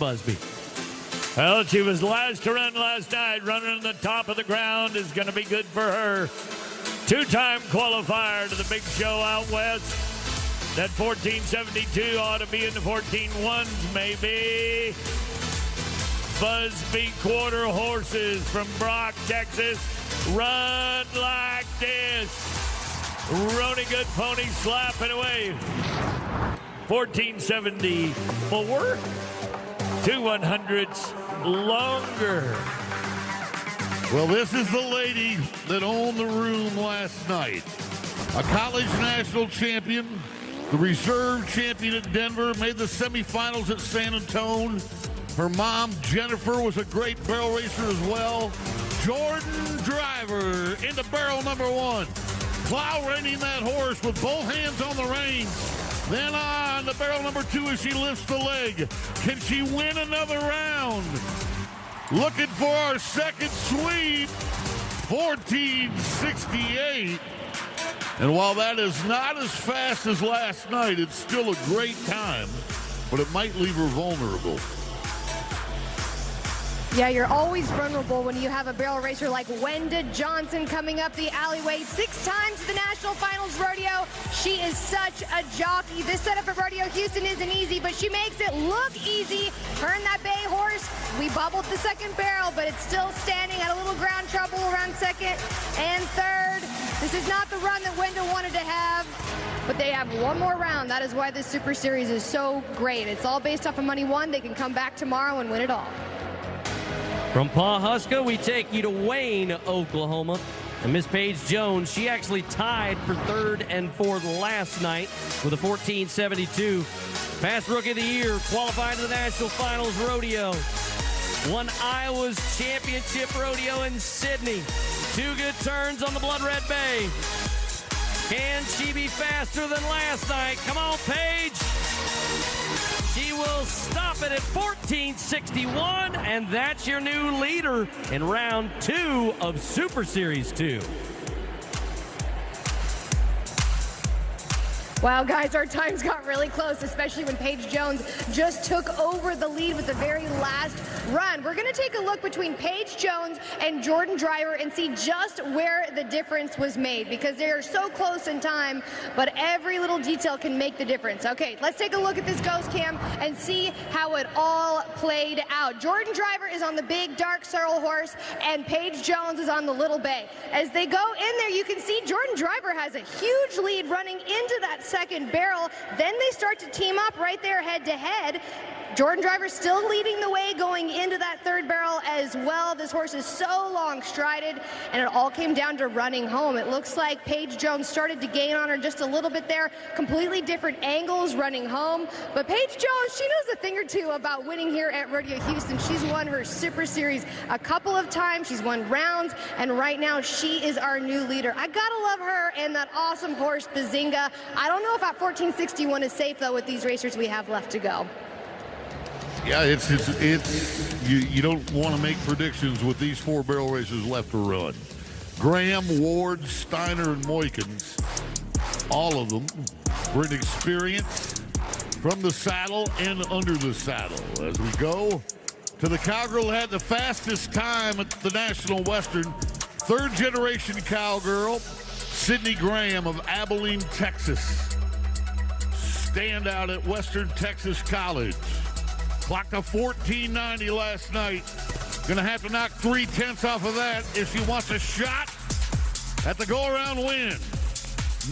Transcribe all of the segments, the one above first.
Busby. Well, she was last to run last night. Running on the top of the ground is going to be good for her. Two-time qualifier to the big show out west. That 1472 ought to be in the 14-1s, maybe. Busby quarter horses from Brock, Texas. Run like this. Rony Good Pony slapping away. 1474. 2 100ths longer. Well, this is the lady that owned the room last night. A college national champion, the reserve champion at Denver, made the semifinals at San Antonio. Her mom, Jennifer, was a great barrel racer as well. Jordan Driver into barrel number 1. Plow reining that horse with both hands on the reins. Then on to barrel number 2 as she lifts the leg. Can she win another round? Looking for our second sweep. 1468. And while that is not as fast as last night, it's still a great time, but it might leave her vulnerable. Yeah, you're always vulnerable when you have a barrel racer like Wenda Johnson coming up the alleyway. 6 times to the National Finals Rodeo. She is such a jockey. This setup at Rodeo Houston isn't easy, but she makes it look easy. Her and that bay horse, we bubbled the second barrel, but it's still standing at a little ground trouble around second and third. This is not the run that Wenda wanted to have, but they have one more round. That is why this Super Series is so great. It's all based off of money won. They can come back tomorrow and win it all. From Pawhuska, we take you to Wayne, Oklahoma. And Miss Paige Jones, she actually tied for 3rd and 4th last night with a 1472. Past Rookie of the Year, qualified to the National Finals Rodeo. Won Iowa's championship rodeo in Sydney. 2 good turns on the Blood Red Bay. Can she be faster than last night? Come on, Paige. She will stop it at 1461, and that's your new leader in round 2 of Super Series 2. Wow, guys, our times got really close, especially when Paige Jones just took over the lead with the very last run. We're going to take a look between Paige Jones and Jordan Driver and see just where the difference was made, because they are so close in time, but every little detail can make the difference. Okay, let's take a look at this ghost cam and see how it all played out. Jordan Driver is on the big dark sorrel horse, and Paige Jones is on the little bay. As they go in there, you can see Jordan Driver has a huge lead running into that second barrel. Then they start to team up right there head to head. Jordan Driver still leading the way going into that third barrel as well. This horse is so long strided, and it all came down to running home. It looks like Paige Jones started to gain on her just a little bit there. Completely different angles running home. But Paige Jones, she knows a thing or two about winning here at Rodeo Houston. She's won her Super Series a couple of times. She's won rounds, and right now she is our new leader. I gotta love her and that awesome horse, Bazinga. I don't know if at 1461 is safe, though, with these racers we have left to go. Yeah, you don't want to make predictions with these 4 barrel races left to run. Graham, Ward, Steiner, and Moykins, all of them bring experience from the saddle and under the saddle. As we go to the cowgirl who had the fastest time at the National Western, 3rd generation cowgirl, Sydney Graham of Abilene, Texas. Standout at Western Texas College. Clocked a 1490 last night. Gonna have to knock 3/10 off of that if she wants a shot at the go-around win.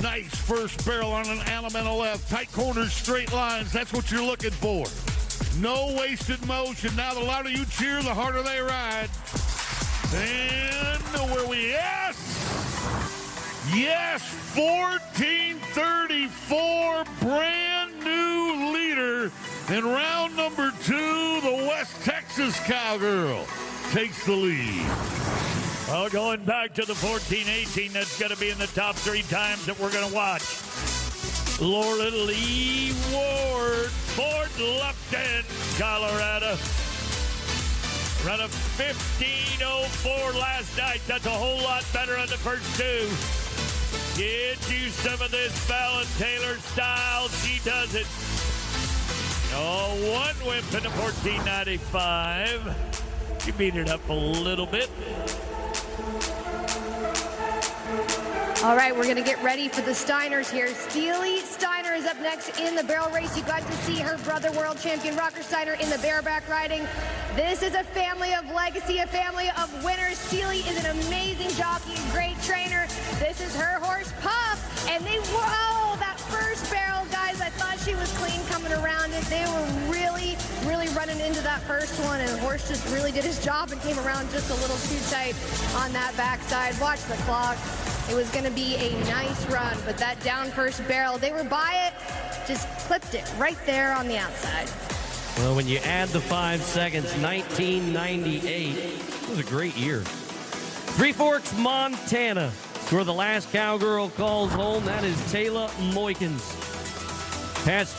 Nice first barrel on an Alameda left. Tight corners, straight lines. That's what you're looking for. No wasted motion. Now the louder you cheer, the harder they ride. And where we at? Yes, 1434, brand new leader in round number 2. The West Texas cowgirl takes the lead. Well, going back to the 1418, that's going to be in the top 3 times that we're going to watch. Loralee Ward, Fort Lupton, Colorado. Run a 15:04 last night. That's a whole lot better on the first 2. Get you some of this Fallon Taylor style. She does it. Oh, one whip into 14.95. She beat it up a little bit. All right, we're going to get ready for the Steiners here. Steely Steiner is up next in the barrel race. You got to see her brother, world champion Rocker Steiner, in the bareback riding. This is a family of legacy, a family of winners. Steely is an amazing jockey, a great trainer. This is her horse, Puff, and whoa, that first barrel, guys, I thought she was clean coming around it. They were really running into that first one, and the horse just really did his job and came around just a little too tight on that backside. Watch the clock. It was going to be a nice run, but that down first barrel, they were by it, just clipped it right there on the outside. Well, when you add the 5 seconds, 1998, it was a great year. Three Forks, Montana, where the last cowgirl calls home. That is Taylor Moykins. Past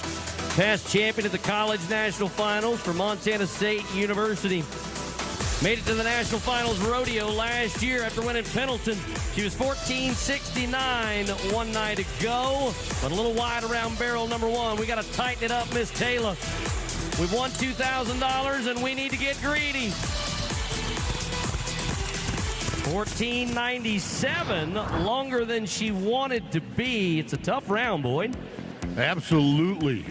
champion at the College National Finals for Montana State University. Made it to the National Finals Rodeo last year after winning Pendleton. She was 14.69 one night ago, but a little wide around barrel number one. We got to tighten it up, Miss Taylor. We've won $2,000, and we need to get greedy. 14.97, longer than she wanted to be. It's a tough round, Boyd. Absolutely.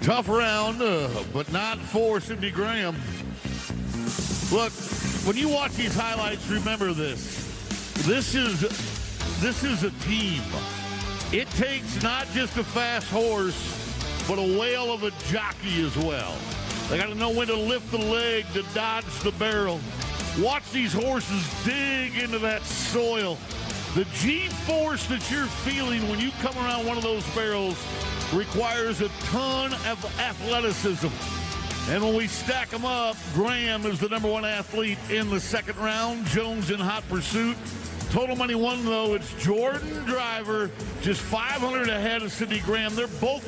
Tough round, but not for Cindy Graham. Look, when you watch these highlights, remember this. This is a team. It takes not just a fast horse, but a whale of a jockey as well. They got to know when to lift the leg to dodge the barrel. Watch these horses dig into that soil. The G-force that you're feeling when you come around one of those barrels requires a ton of athleticism. And when we stack them up, Graham is the number one athlete in the second round. Jones in hot pursuit. Total money won, though, it's Jordan Driver, just $500 ahead of Cindy Graham. They're both